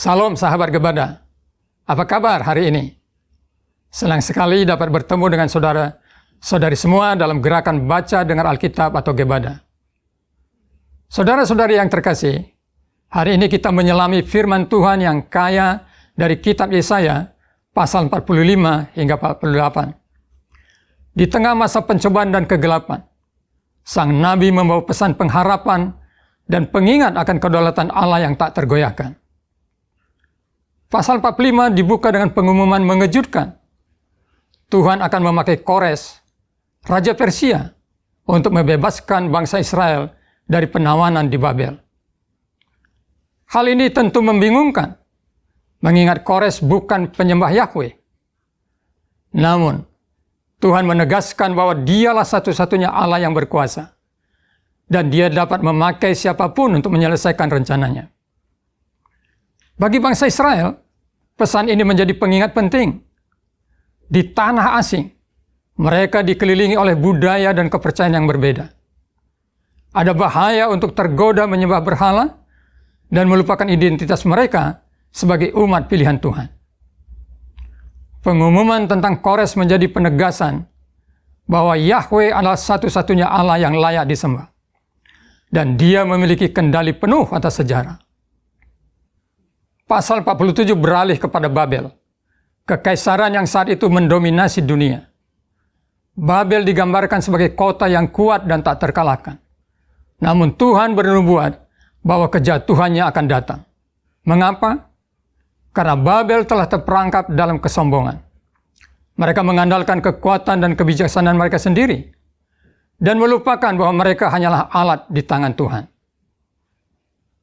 Salam sahabat Gebada. Apa kabar hari ini? Senang sekali dapat bertemu dengan saudara-saudari semua dalam gerakan baca dengar Alkitab atau Gebada. Saudara-saudari yang terkasih, hari ini kita menyelami firman Tuhan yang kaya dari kitab Yesaya pasal 45 hingga 48. Di tengah masa pencobaan dan kegelapan, sang nabi membawa pesan pengharapan dan pengingat akan kedaulatan Allah yang tak tergoyahkan. Pasal 45 dibuka dengan pengumuman mengejutkan. Tuhan akan memakai Kores, Raja Persia, untuk membebaskan bangsa Israel dari penawanan di Babel. Hal ini tentu membingungkan, mengingat Kores bukan penyembah Yahweh. Namun, Tuhan menegaskan bahwa Dialah satu-satunya Allah yang berkuasa, dan Dia dapat memakai siapapun untuk menyelesaikan rencananya. Bagi bangsa Israel, pesan ini menjadi pengingat penting. Di tanah asing, mereka dikelilingi oleh budaya dan kepercayaan yang berbeda. Ada bahaya untuk tergoda menyembah berhala dan melupakan identitas mereka sebagai umat pilihan Tuhan. Pengumuman tentang Kores menjadi penegasan bahwa Yahweh adalah satu-satunya Allah yang layak disembah, dan Dia memiliki kendali penuh atas sejarah. Pasal 47 beralih kepada Babel, kekaisaran yang saat itu mendominasi dunia. Babel digambarkan sebagai kota yang kuat dan tak terkalahkan. Namun Tuhan bernubuat bahwa kejatuhannya akan datang. Mengapa? Karena Babel telah terperangkap dalam kesombongan. Mereka mengandalkan kekuatan dan kebijaksanaan mereka sendiri, dan melupakan bahwa mereka hanyalah alat di tangan Tuhan.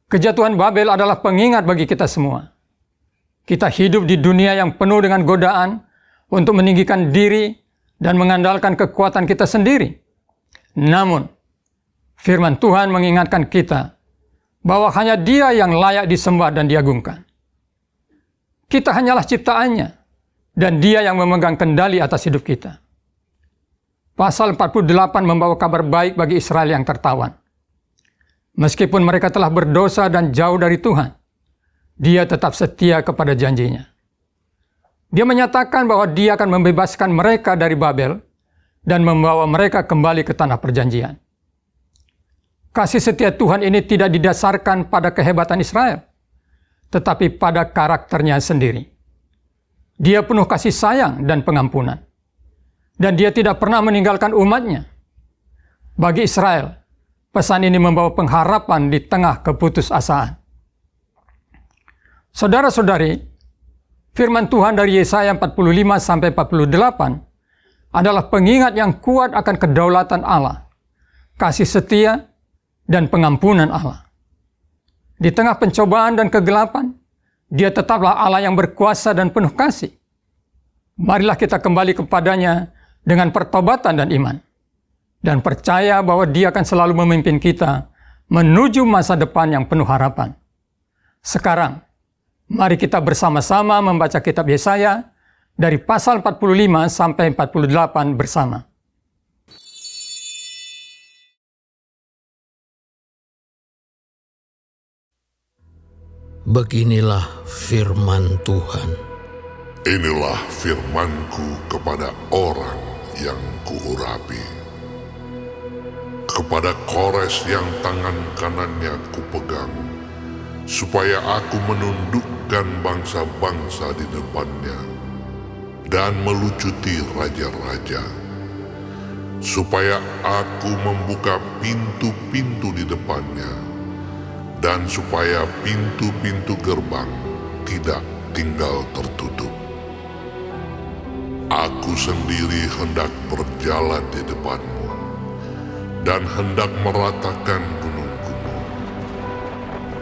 Kejatuhan Babel adalah pengingat bagi kita semua. Kita hidup di dunia yang penuh dengan godaan untuk meninggikan diri dan mengandalkan kekuatan kita sendiri. Namun, firman Tuhan mengingatkan kita bahwa hanya Dia yang layak disembah dan diagungkan. Kita hanyalah ciptaannya, dan Dia yang memegang kendali atas hidup kita. Pasal 48 membawa kabar baik bagi Israel yang tertawan. Meskipun mereka telah berdosa dan jauh dari Tuhan, Dia tetap setia kepada janjinya. Dia menyatakan bahwa Dia akan membebaskan mereka dari Babel dan membawa mereka kembali ke tanah perjanjian. Kasih setia Tuhan ini tidak didasarkan pada kehebatan Israel, tetapi pada karakternya sendiri. Dia penuh kasih sayang dan pengampunan, dan Dia tidak pernah meninggalkan umatnya. Bagi Israel, pesan ini membawa pengharapan di tengah keputusasaan. Saudara-saudari, firman Tuhan dari Yesaya 45-48 adalah pengingat yang kuat akan kedaulatan Allah, kasih setia, dan pengampunan Allah. Di tengah pencobaan dan kegelapan, Dia tetaplah Allah yang berkuasa dan penuh kasih. Marilah kita kembali kepadanya dengan pertobatan dan iman, dan percaya bahwa Dia akan selalu memimpin kita menuju masa depan yang penuh harapan. Sekarang, mari kita bersama-sama membaca kitab Yesaya dari pasal 45 sampai 48 bersama. Beginilah firman Tuhan. Inilah firman-Ku kepada orang yang kuurapi, kepada Kores yang tangan kanannya kupegang, supaya aku menundukkan bangsa-bangsa di depannya dan melucuti raja-raja, supaya aku membuka pintu-pintu di depannya, dan supaya pintu-pintu gerbang tidak tinggal tertutup. Aku sendiri hendak berjalan di depanmu, dan hendak meratakan gunung-gunung,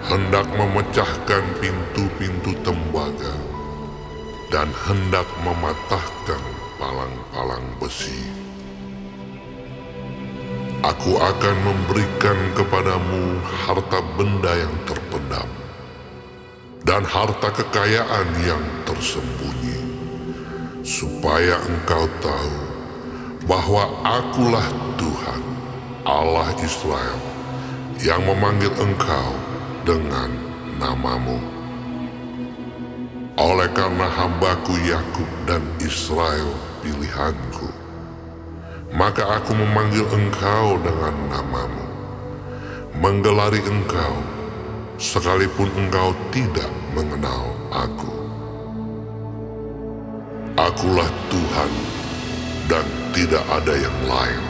hendak memecahkan pintu-pintu tembaga, dan hendak mematahkan palang-palang besi. Aku akan memberikan kepadamu harta benda yang terpendam, dan harta kekayaan yang tersembunyi, supaya engkau tahu bahwa Akulah Tuhan, Allah Israel, yang memanggil engkau dengan namamu. oleh karena hambaku Yakub dan Israel pilihanku, maka aku memanggil engkau dengan namamu, menggelari engkau, sekalipun engkau tidak mengenal aku. Akulah Tuhan, dan tidak ada yang lain.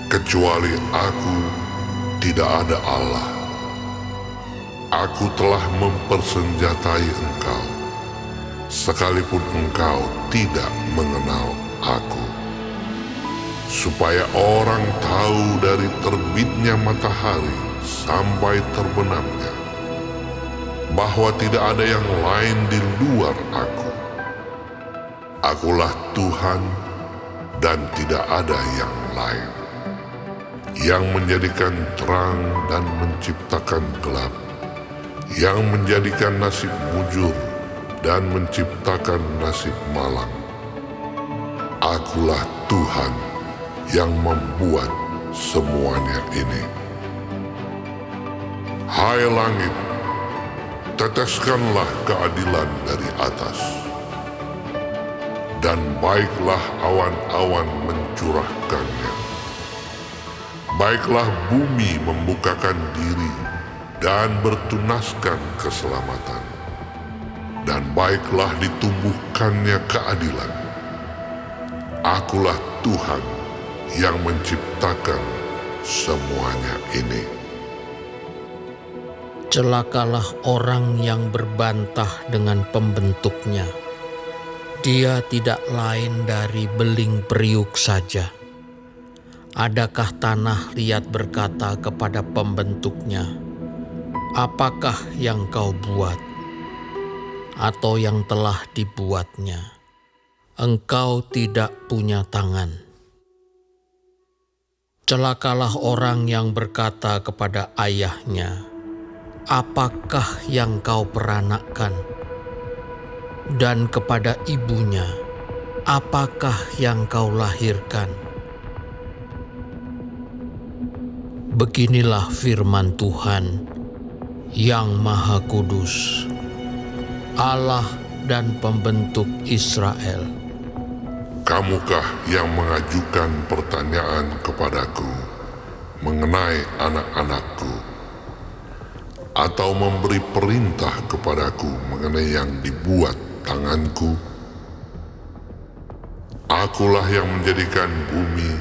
Kecuali aku, tidak ada Allah. Aku telah mempersenjatai engkau, sekalipun engkau tidak mengenal aku, supaya orang tahu dari terbitnya matahari sampai terbenamnya, bahwa tidak ada yang lain di luar aku. Akulah Tuhan, dan tidak ada yang lain, yang menjadikan terang dan menciptakan gelap, yang menjadikan nasib mujur dan menciptakan nasib malang. Akulah Tuhan yang membuat semuanya ini. Hai langit, teteskanlah keadilan dari atas, dan baiklah awan-awan mencurahkannya. Baiklah bumi membukakan diri dan bertunaskan keselamatan, dan baiklah ditumbuhkannya keadilan. Akulah Tuhan yang menciptakan semuanya ini. Celakalah orang yang berbantah dengan pembentuknya. Dia tidak lain dari beling periuk saja. Adakah tanah liat berkata kepada pembentuknya, apakah yang kau buat? Atau yang telah dibuatnya, engkau tidak punya tangan. Celakalah orang yang berkata kepada ayahnya, apakah yang kau peranakkan? Dan kepada ibunya, apakah yang kau lahirkan? Beginilah firman Tuhan yang Maha Kudus, Allah dan Pembentuk Israel. Kamukah yang mengajukan pertanyaan kepadaku mengenai anak-anakku, atau memberi perintah kepadaku mengenai yang dibuat tanganku? Akulah yang menjadikan bumi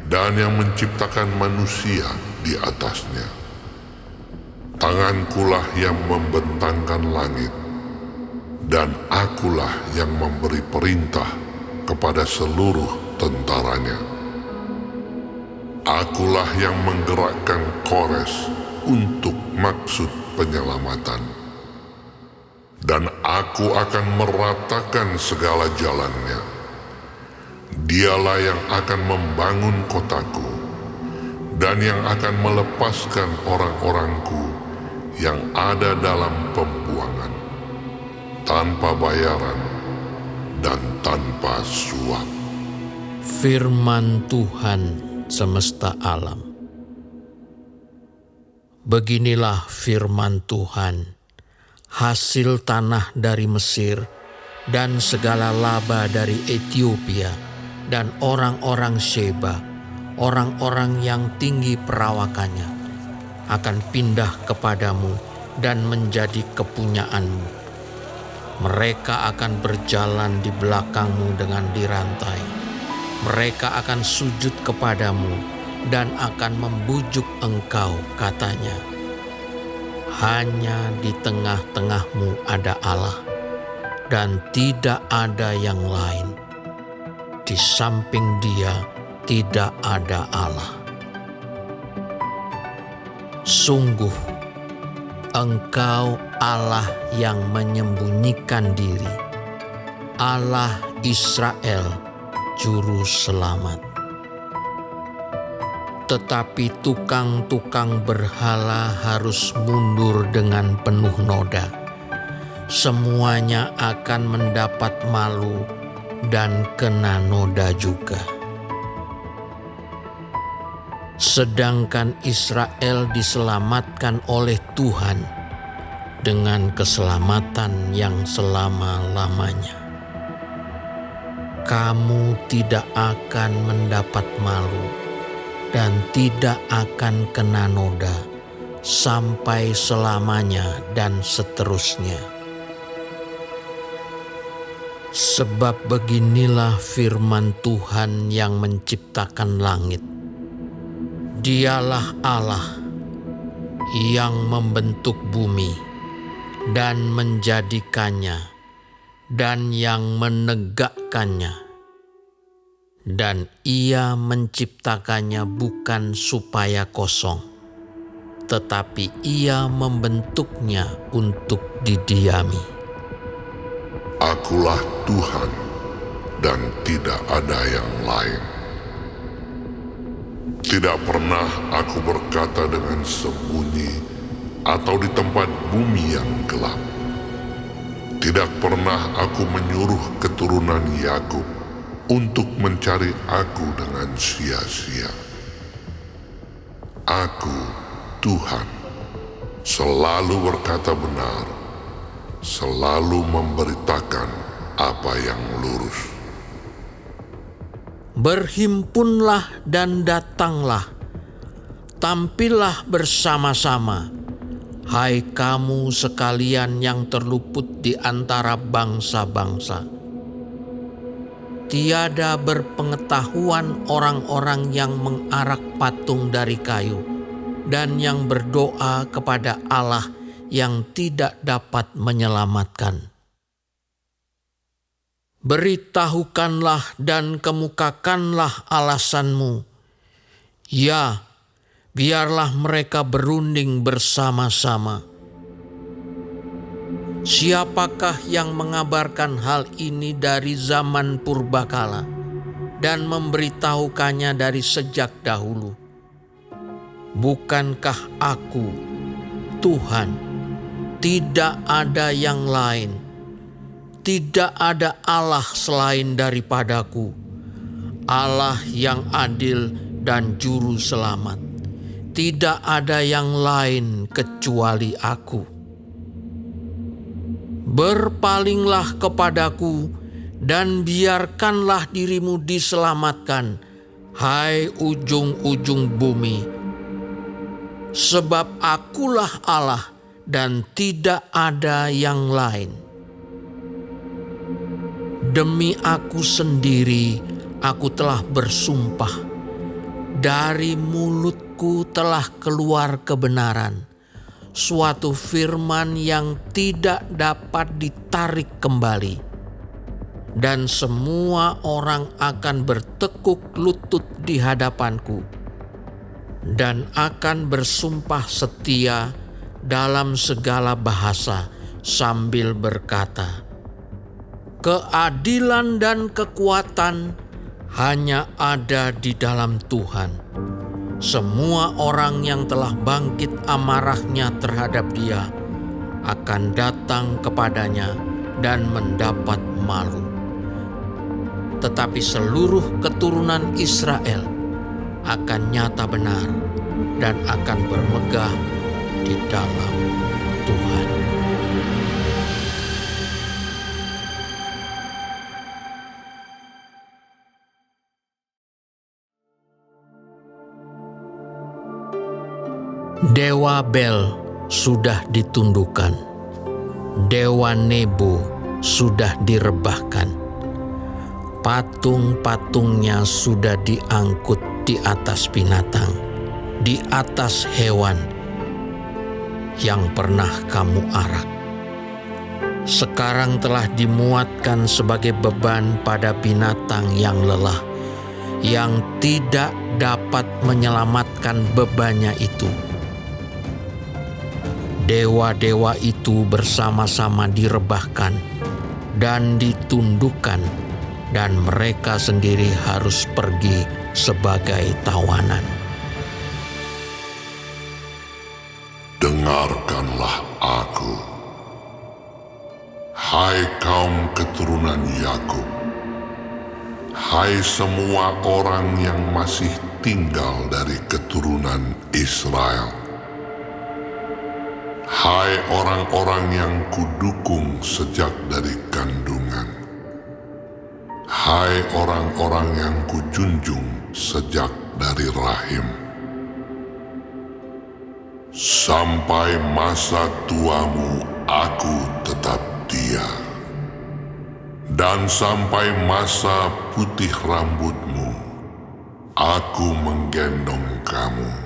dan yang menciptakan manusia di atasnya. Tangankulah yang membentangkan langit, dan akulah yang memberi perintah kepada seluruh tentaranya. Akulah yang menggerakkan Kores untuk maksud penyelamatan, dan aku akan meratakan segala jalannya. Dialah yang akan membangun kotaku, dan yang akan melepaskan orang-orangku yang ada dalam pembuangan, tanpa bayaran dan tanpa suap. Firman Tuhan semesta alam. Beginilah firman Tuhan, hasil tanah dari Mesir dan segala laba dari Ethiopia dan orang-orang Sheba, orang-orang yang tinggi perawakannya, akan pindah kepadamu dan menjadi kepunyaanmu. Mereka akan berjalan di belakangmu dengan dirantai. Mereka akan sujud kepadamu dan akan membujuk engkau, katanya, hanya di tengah-tengahmu ada Allah, dan tidak ada yang lain. Di samping Dia tidak ada Allah. Sungguh, Engkau Allah yang menyembunyikan diri, Allah Israel, Juru Selamat. Tetapi tukang-tukang berhala harus mundur dengan penuh noda. Semuanya akan mendapat malu dan kena noda juga. Sedangkan Israel diselamatkan oleh Tuhan dengan keselamatan yang selama-lamanya. Kamu tidak akan mendapat malu dan tidak akan kena noda sampai selamanya dan seterusnya. Sebab beginilah firman Tuhan yang menciptakan langit. Dialah Allah yang membentuk bumi dan menjadikannya dan yang menegakkannya. Dan Ia menciptakannya bukan supaya kosong, tetapi Ia membentuknya untuk didiami. Akulah Tuhan dan tidak ada yang lain. Tidak pernah aku berkata dengan sembunyi atau di tempat bumi yang gelap. Tidak pernah aku menyuruh keturunan Yakub untuk mencari aku dengan sia-sia. Aku, Tuhan, selalu berkata benar, selalu memberitakan apa yang lurus. Berhimpunlah dan datanglah, tampillah bersama-sama, hai kamu sekalian yang terluput di antara bangsa-bangsa. Tiada berpengetahuan orang-orang yang mengarak patung dari kayu dan yang berdoa kepada Allah yang tidak dapat menyelamatkan. Beritahukanlah dan kemukakanlah alasanmu. Ya, biarlah mereka berunding bersama-sama. Siapakah yang mengabarkan hal ini dari zaman purbakala dan memberitahukannya dari sejak dahulu? Bukankah aku, Tuhan, tidak ada yang lain, tidak ada Allah selain daripadaku, Allah yang adil dan juru selamat. Tidak ada yang lain kecuali aku. Berpalinglah kepadaku dan biarkanlah dirimu diselamatkan, hai ujung-ujung bumi. Sebab akulah Allah dan tidak ada yang lain. Demi aku sendiri aku telah bersumpah, dari mulutku telah keluar kebenaran, suatu firman yang tidak dapat ditarik kembali. Dan semua orang akan bertekuk lutut di hadapanku dan akan bersumpah setia dalam segala bahasa sambil berkata, keadilan dan kekuatan hanya ada di dalam Tuhan. Semua orang yang telah bangkit amarahnya terhadap Dia akan datang kepadanya dan mendapat malu. Tetapi seluruh keturunan Israel akan nyata benar dan akan bermegah di dalam Tuhan. Dewa Bel sudah ditundukkan, Dewa Nebo sudah direbahkan, patung-patungnya sudah diangkut di atas binatang, di atas hewan yang pernah kamu arak. Sekarang telah dimuatkan sebagai beban pada binatang yang lelah, yang tidak dapat menyelamatkan bebannya itu. Dewa-dewa itu bersama-sama direbahkan dan ditundukkan, dan mereka sendiri harus pergi sebagai tawanan. Dengarkanlah aku, hai kaum keturunan Yakub, hai semua orang yang masih tinggal dari keturunan Israel. Hai orang-orang yang kudukung sejak dari kandungan, hai orang-orang yang kujunjung sejak dari rahim, sampai masa tuamu aku tetap dia, dan sampai masa putih rambutmu aku menggendong kamu.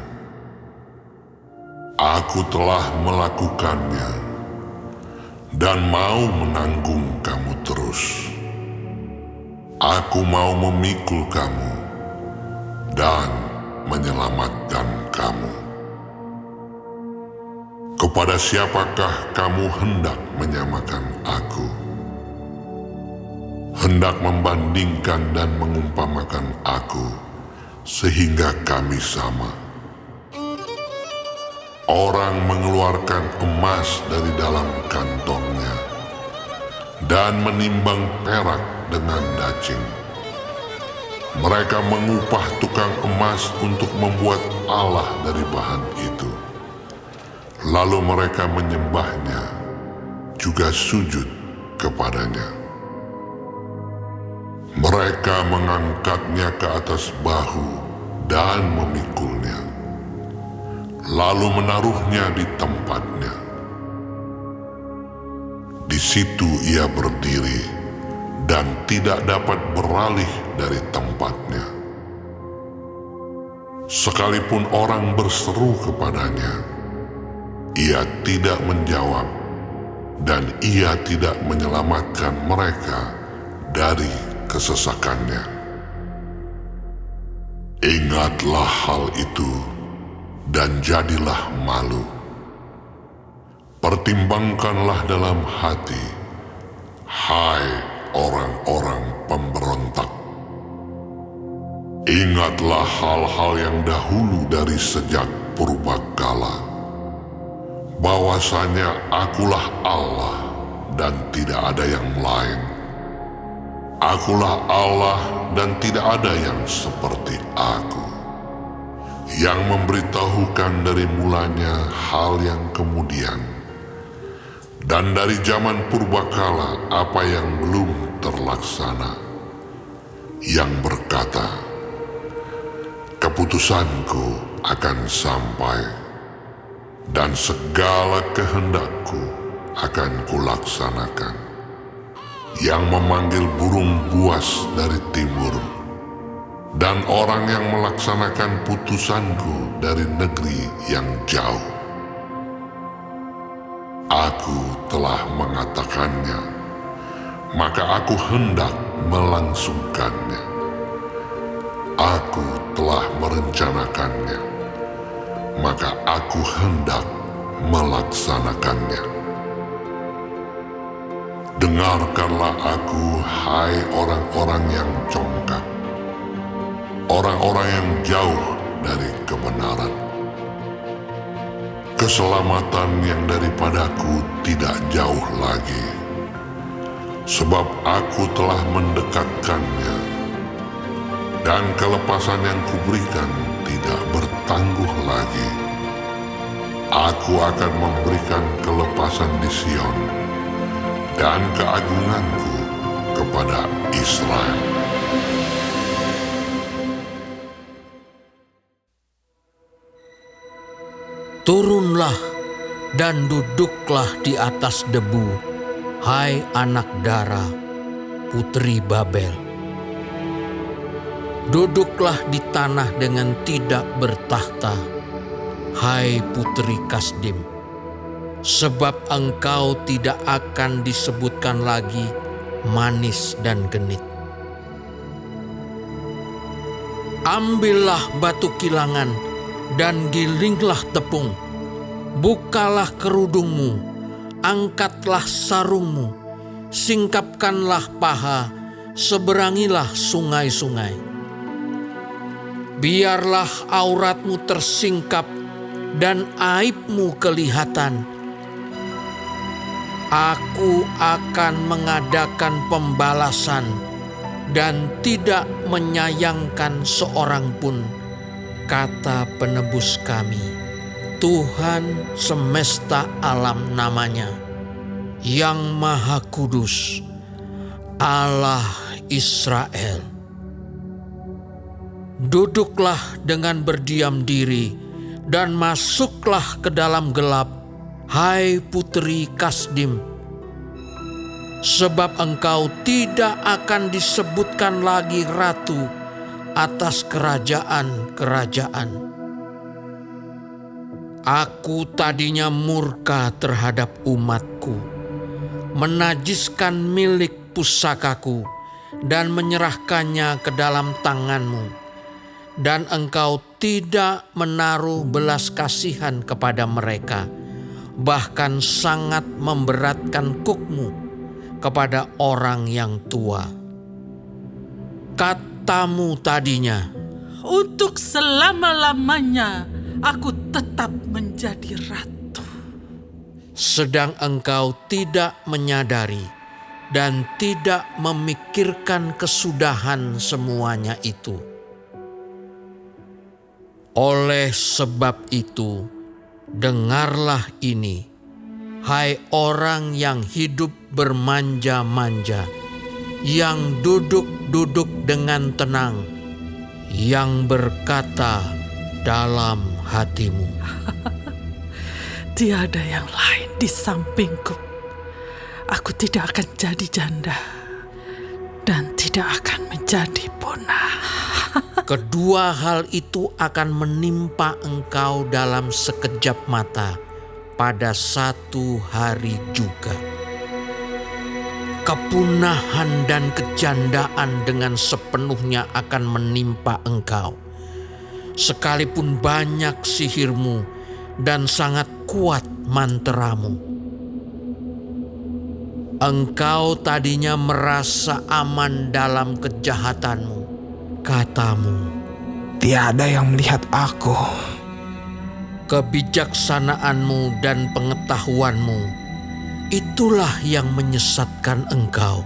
Aku telah melakukannya dan mau menanggung kamu terus. Aku mau memikul kamu dan menyelamatkan kamu. Kepada siapakah kamu hendak menyamakan aku? Hendak membandingkan dan mengumpamakan aku sehingga kami sama. Orang mengeluarkan emas dari dalam kantongnya dan menimbang perak dengan dacing. Mereka mengupah tukang emas untuk membuat Allah dari bahan itu. Lalu mereka menyembahnya, juga sujud kepadanya. Mereka mengangkatnya ke atas bahu dan memikulnya, lalu menaruhnya di tempatnya. Di situ ia berdiri dan tidak dapat beralih dari tempatnya. Sekalipun orang berseru kepadanya, ia tidak menjawab, dan ia tidak menyelamatkan mereka dari kesesakannya. Ingatlah hal itu dan jadilah malu. Pertimbangkanlah dalam hati, hai orang-orang pemberontak. Ingatlah hal-hal yang dahulu dari sejak purbakala, bahwasanya akulah Allah dan tidak ada yang lain. Akulah Allah dan tidak ada yang seperti aku, yang memberitahukan dari mulanya hal yang kemudian, dan dari zaman purbakala apa yang belum terlaksana, yang berkata, keputusanku akan sampai, dan segala kehendakku akan kulaksanakan, yang memanggil burung buas dari timur, dan orang yang melaksanakan putusanku dari negeri yang jauh. Aku telah mengatakannya, maka aku hendak melangsungkannya. Aku telah merencanakannya, maka aku hendak melaksanakannya. Dengarkanlah aku, hai orang-orang yang congkak, orang-orang yang jauh dari kebenaran. Keselamatan yang daripadaku tidak jauh lagi, sebab aku telah mendekatkannya, dan kelepasan yang kuberikan tidak bertangguh lagi. Aku akan memberikan kelepasan di Sion, dan keagunganku kepada Israel. Turunlah dan duduklah di atas debu, hai anak dara, putri Babel. Duduklah di tanah dengan tidak bertahta, hai putri Kasdim, sebab engkau tidak akan disebutkan lagi manis dan genit. Ambillah batu kilangan dan gilinglah tepung, bukalah kerudungmu, angkatlah sarungmu, singkapkanlah paha, seberangilah sungai-sungai. Biarlah auratmu tersingkap dan aibmu kelihatan. Aku akan mengadakan pembalasan dan tidak menyayangkan seorang pun, kata penebus kami. Tuhan semesta alam namanya, yang Maha Kudus, Allah Israel. Duduklah dengan berdiam diri dan masuklah ke dalam gelap, hai putri Kasdim, sebab engkau tidak akan disebutkan lagi ratu atas kerajaan-kerajaan. Aku tadinya murka terhadap umatku, menajiskan milik pusakaku dan menyerahkannya ke dalam tanganmu, dan engkau tidak menaruh belas kasihan kepada mereka, bahkan sangat memberatkan kukmu kepada orang yang tua. Katamu tadinya, untuk selama-lamanya aku tetap menjadi ratu. sedang engkau tidak menyadari dan tidak memikirkan kesudahan semuanya itu. Oleh sebab itu, dengarlah ini, hai orang yang hidup bermanja-manja, yang duduk-duduk dengan tenang, yang berkata dalam hatimu, Tiada yang lain di sampingku. Aku tidak akan jadi janda dan tidak akan menjadi punah. kedua hal itu akan menimpa engkau dalam sekejap mata pada satu hari juga. Kepunahan dan kejandaan dengan sepenuhnya akan menimpa engkau, sekalipun banyak sihirmu dan sangat kuat manteramu. Engkau tadinya merasa aman dalam kejahatanmu. Katamu, tiada yang melihat aku. kebijaksanaanmu dan pengetahuanmu, itulah yang menyesatkan engkau,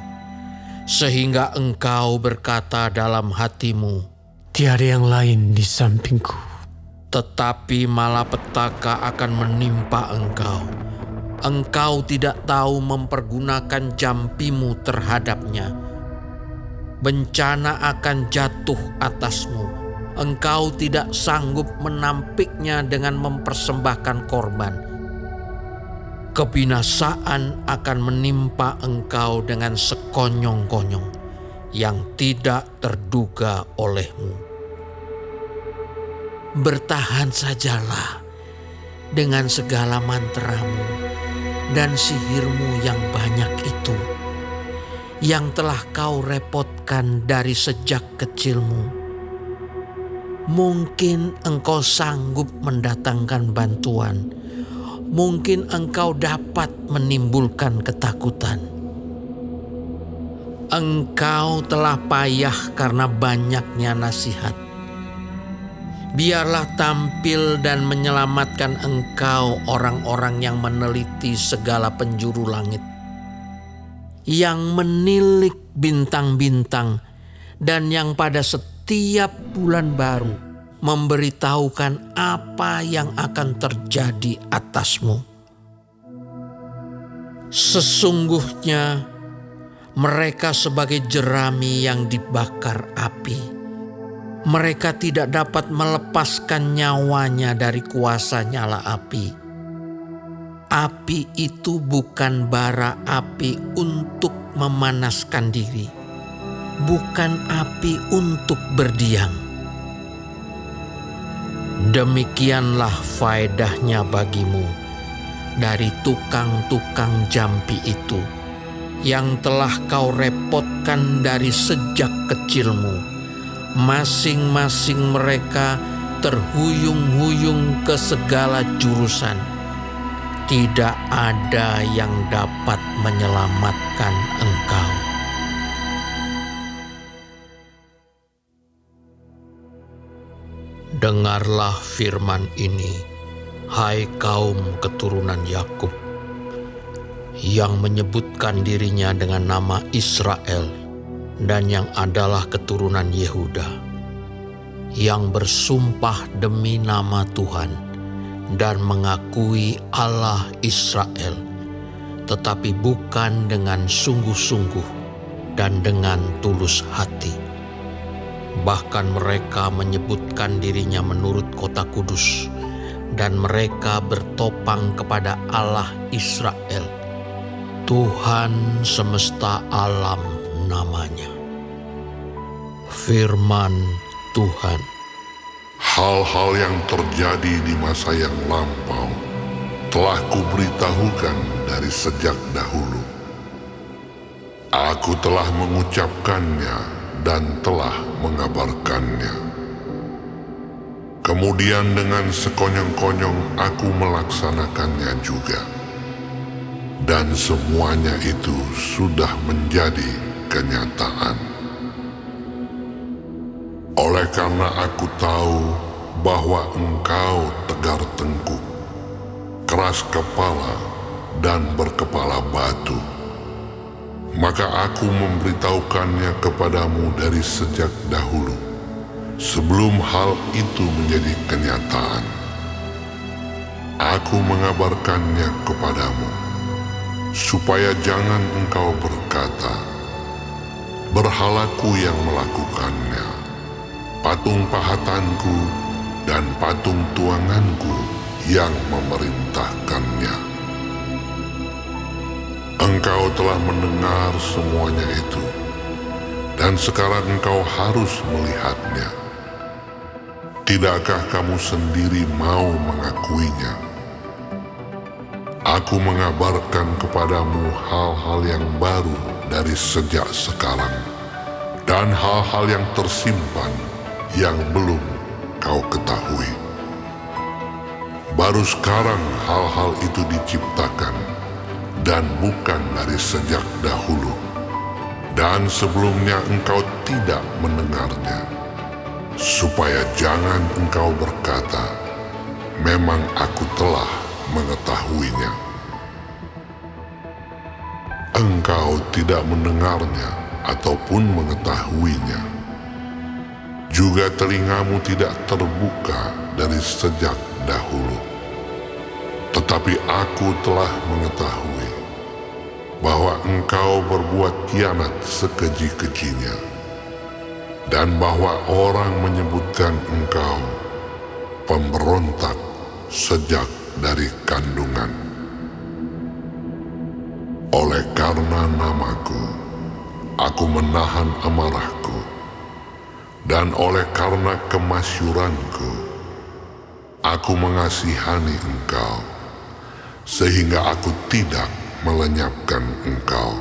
sehingga engkau berkata dalam hatimu, Tiada yang lain di sampingku. tetapi malapetaka akan menimpa engkau. Engkau tidak tahu mempergunakan jampimu terhadapnya. Bencana akan jatuh atasmu. Engkau tidak sanggup menampiknya dengan mempersembahkan korban. Kebinasaan akan menimpa engkau dengan sekonyong-konyong yang tidak terduga olehmu. Bertahan sajalah dengan segala manteramu dan sihirmu yang banyak itu, yang telah kau repotkan dari sejak kecilmu. Mungkin engkau sanggup mendatangkan bantuan, mungkin engkau dapat menimbulkan ketakutan. Engkau telah payah karena banyaknya nasihat. Biarlah tampil dan menyelamatkan engkau orang-orang yang meneliti segala penjuru langit, yang menilik bintang-bintang, dan yang pada setiap bulan baru memberitahukan apa yang akan terjadi atasmu. Sesungguhnya mereka sebagai jerami yang dibakar api. Mereka tidak dapat melepaskan nyawanya dari kuasa nyala api. Api itu bukan bara api untuk memanaskan diri, bukan api untuk berdiam. Demikianlah faedahnya bagimu dari tukang-tukang jampi itu, yang telah kau repotkan dari sejak kecilmu. Masing-masing mereka terhuyung-huyung ke segala jurusan. Tidak ada yang dapat menyelamatkan engkau. Dengarlah firman ini, hai kaum keturunan Yakub, yang menyebutkan dirinya dengan nama Israel, dan yang adalah keturunan Yehuda, yang bersumpah demi nama Tuhan dan mengakui Allah Israel, tetapi bukan dengan sungguh-sungguh dan dengan tulus hati. Bahkan mereka menyebutkan dirinya menurut kota kudus, dan mereka bertopang kepada Allah Israel, Tuhan semesta alam namanya. Firman Tuhan. Hal-hal yang terjadi di masa yang lampau telah kuberitahukan dari sejak dahulu. Aku telah mengucapkannya dan telah mengabarkannya. Kemudian dengan sekonyong-konyong aku melaksanakannya juga. Dan semuanya itu sudah menjadi kenyataan. Oleh karena aku tahu bahwa engkau tegar tengkuk, keras kepala, dan berkepala batu, maka aku memberitahukannya kepadamu dari sejak dahulu, sebelum hal itu menjadi kenyataan. Aku mengabarkannya kepadamu, supaya jangan engkau berkata, berhalaku yang melakukannya, patung pahatanku dan patung tuanganku yang memerintahkannya. Engkau telah mendengar semuanya itu, dan sekarang engkau harus melihatnya. Tidakkah kamu sendiri mau mengakuinya? Aku mengabarkan kepadamu hal-hal yang baru dari sejak sekarang, dan hal-hal yang tersimpan yang belum kau ketahui. Baru sekarang hal-hal itu diciptakan, dan bukan dari sejak dahulu. Dan sebelumnya engkau tidak mendengarnya, supaya jangan engkau berkata, memang aku telah mengetahuinya. Engkau tidak mendengarnya ataupun mengetahuinya. Juga telingamu tidak terbuka dari sejak dahulu. Tetapi aku telah mengetahui bahwa engkau berbuat kianat sekeji-kejinya, dan bahwa orang menyebutkan engkau pemberontak sejak dari kandungan. Oleh karena namaku, aku menahan amarahku, dan oleh karena kemasyuranku, aku mengasihani engkau, sehingga aku tidak melenyapkan engkau.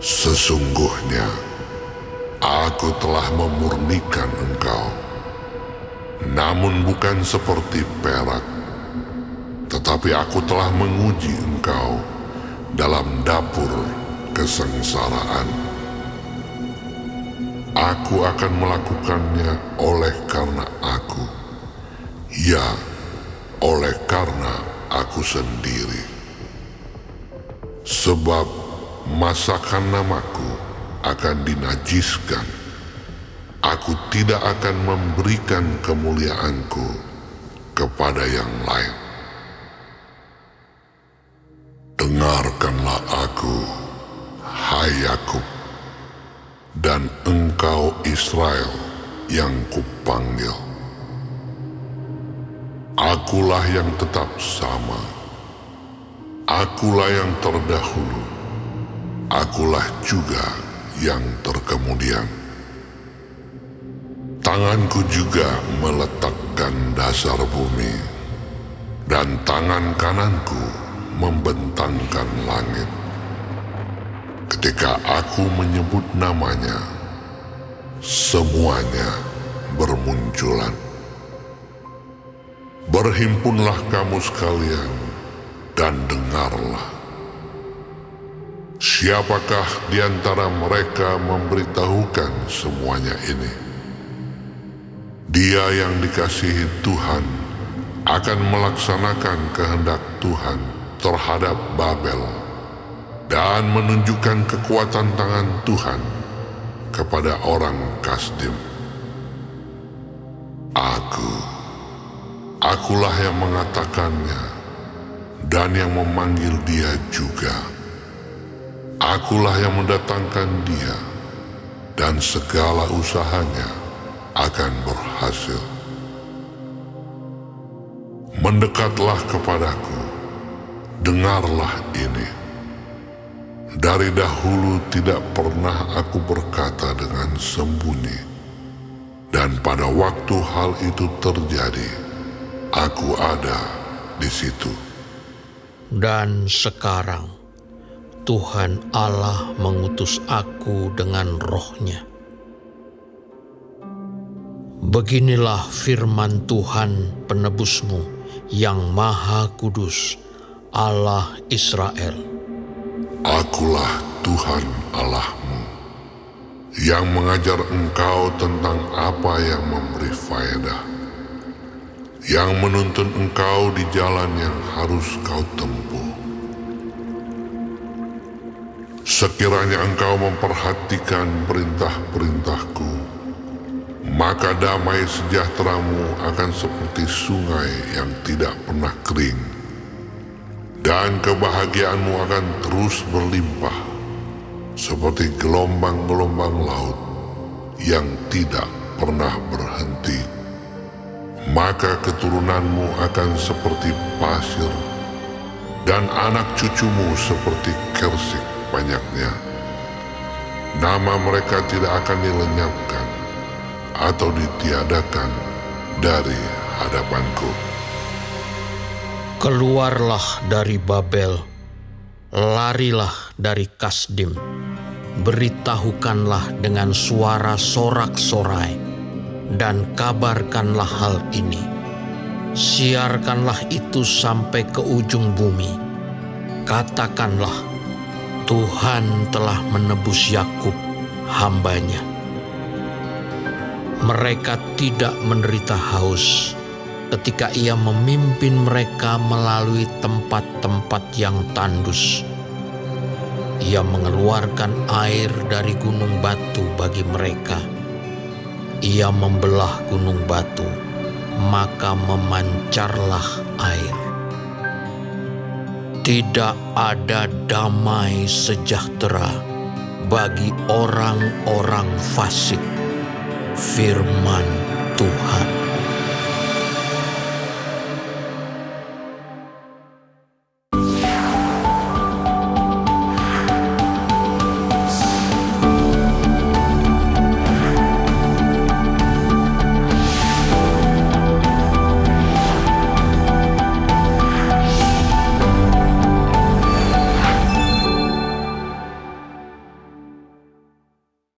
Sesungguhnya, aku telah memurnikan engkau, namun bukan seperti perak, tetapi aku telah menguji engkau dalam dapur kesengsaraan. Aku akan melakukannya oleh karena aku, ya, oleh karena aku sendiri. Sebab masakan namaku akan dinajiskan. Aku tidak akan memberikan kemuliaanku kepada yang lain. Dengarkanlah aku, hai Yakub, dan engkau Israel yang kupanggil. Akulah yang tetap sama. Akulah yang terdahulu. Akulah juga yang terkemudian. Tanganku juga meletakkan dasar bumi, dan tangan kananku membentangkan langit. Ketika aku menyebut namanya, semuanya bermunculan. Berhimpunlah kamu sekalian dan dengarlah. Siapakah di antara mereka memberitahukan semuanya ini? Dia yang dikasihi Tuhan akan melaksanakan kehendak Tuhan terhadap Babel dan menunjukkan kekuatan tangan Tuhan kepada orang Kasdim. Aku Akulah yang mengatakannya dan yang memanggil dia juga. Akulah yang mendatangkan dia, dan segala usahanya akan berhasil. Mendekatlah kepadaku, dengarlah ini. Dari dahulu tidak pernah aku berkata dengan sembunyi, dan pada waktu hal itu terjadi, aku ada di situ. Dan sekarang Tuhan Allah mengutus aku dengan roh-Nya. Beginilah firman Tuhan penebusmu yang Maha Kudus, Allah Israel. Akulah Tuhan Allahmu, yang mengajar engkau tentang apa yang memberi faedah, yang menuntun engkau di jalan yang harus kau tempuh. Sekiranya engkau memperhatikan perintah-perintahku, maka damai sejahteramu akan seperti sungai yang tidak pernah kering, dan kebahagiaanmu akan terus berlimpah seperti gelombang-gelombang laut yang tidak pernah berhenti. Maka keturunanmu akan seperti pasir, dan anak cucumu seperti kersik banyaknya. Nama mereka tidak akan dilenyapkan atau ditiadakan dari hadapanku. Keluarlah dari Babel, larilah dari Kasdim, beritahukanlah dengan suara sorak-sorai, dan kabarkanlah hal ini. Siarkanlah itu sampai ke ujung bumi. Katakanlah, Tuhan telah menebus Yakub, hamba-Nya. Mereka tidak menderita haus ketika Ia memimpin mereka melalui tempat-tempat yang tandus. Ia mengeluarkan air dari gunung batu bagi mereka. Ia membelah gunung batu, maka memancarlah air. Tidak ada damai sejahtera bagi orang-orang fasik. Firman Tuhan.